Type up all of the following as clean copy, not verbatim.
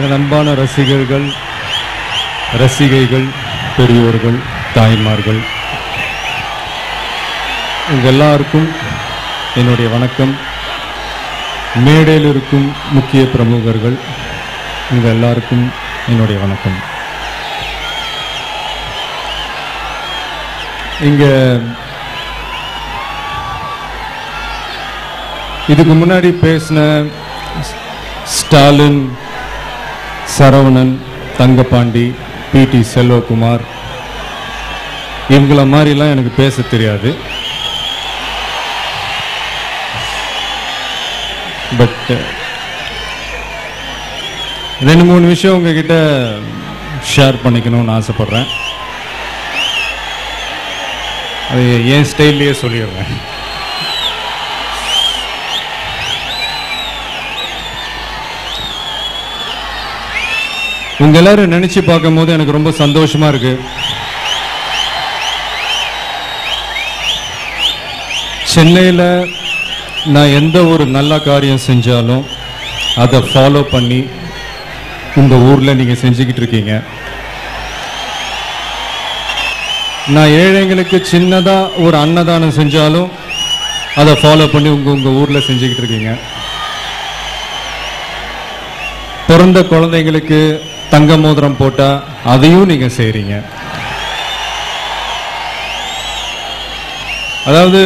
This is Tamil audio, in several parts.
அன்பான ரசிகர்கள், ரசிகைகள், பெரியோர்கள், தாய்மார்கள், உங்கள் எல்லாருக்கும் என்னுடைய வணக்கம். மேடையில் இருக்கும் முக்கிய பிரமுகர்கள், உங்கள் எல்லாருக்கும் என்னுடைய வணக்கம். இங்கே இதுக்கு முன்னாடி பேசின ஸ்டாலின், சரவணன், தங்கப்பாண்டி, பிடி செல்வகுமார், இவங்கள மாதிரிலாம் எனக்கு பேச தெரியாது. பட் 2-3 விஷயம் உங்ககிட்ட ஷேர் பண்ணிக்கணும்னு ஆசைப்படுறேன். அது என் ஸ்டைல்லையே சொல்லிடுறேன். உங்க எல்லாரும் நினைச்சு பார்க்கும் போது எனக்கு ரொம்ப சந்தோஷமா இருக்கு. சென்னையில் நான் எந்த ஒரு நல்ல காரியம் செஞ்சாலும் அதை ஃபாலோ பண்ணி உங்க ஊர்ல நீங்க செஞ்சுக்கிட்டு இருக்கீங்க. நான் ஏழைங்களுக்கு சின்னதா ஒரு அன்னதானம் செஞ்சாலும் அதை ஃபாலோ பண்ணி உங்க ஊர்ல செஞ்சுக்கிட்டு இருக்கீங்க. பிறந்த குழந்தைங்களுக்கு தங்க மோதிரம் போட்டா அதையும் நீங்க செய்றீங்க. அதாவது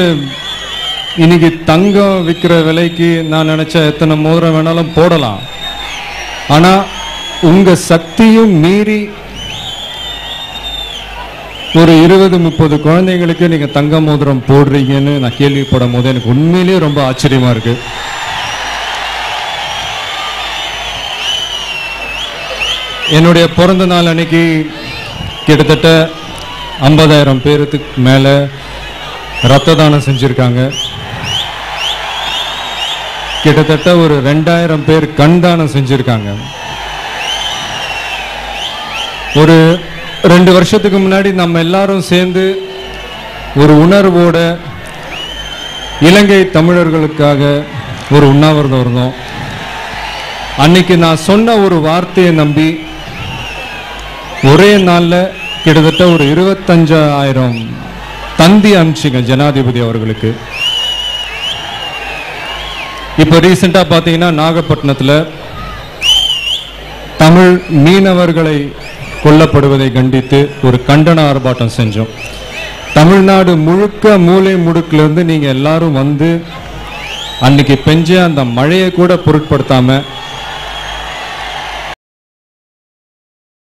இன்னைக்கு தங்கம் விற்கிற விலைக்கு நான் நினைச்ச எத்தனை மோதிரம் வேணாலும் போடலாம். ஆனா உங்க சக்தியும் மீறி ஒரு 20-30 குழந்தைங்களுக்கு நீங்க தங்க மோதிரம் போடுறீங்கன்னு நான் கேள்விப்படும் போது எனக்கு உண்மையிலேயே ரொம்ப ஆச்சரியமா இருக்கு. என்னுடைய பிறந்த நாள் அன்னைக்கு கிட்டத்தட்ட 50,000 பேருக்கு மேல ரத்த தானம் செஞ்சிருக்காங்க. கிட்டத்தட்ட ஒரு 2,000 பேர் கண் தானம் செஞ்சிருக்காங்க. ஒரு 2 வருஷத்துக்கு முன்னாடி நம்ம எல்லாரும் சேர்ந்து ஒரு உணர்வோட இலங்கை தமிழர்களுக்காக ஒரு உண்ணாவிரதம் இருந்தோம். அன்னைக்கு நான் சொன்ன ஒரு வார்த்தையை நம்பி ஒரே நாள்ல கிட்டத்தட்ட ஒரு 25,000 தந்தி அனுப்பிச்சிங்க ஜனாதிபதி அவர்களுக்கு. இப்ப ரீசெண்டா பாத்தீங்கன்னா நாகப்பட்டினத்துல தமிழ் மீனவர்களை கொல்லப்படுவதை கண்டித்து ஒரு கண்டன ஆர்ப்பாட்டம் செஞ்சோம். தமிழ்நாடு முழுக்க மூலை முடுக்குல இருந்து நீங்க எல்லாரும் வந்து அன்னைக்கு பெஞ்ச அந்த மழையை கூட பொருட்படுத்தாம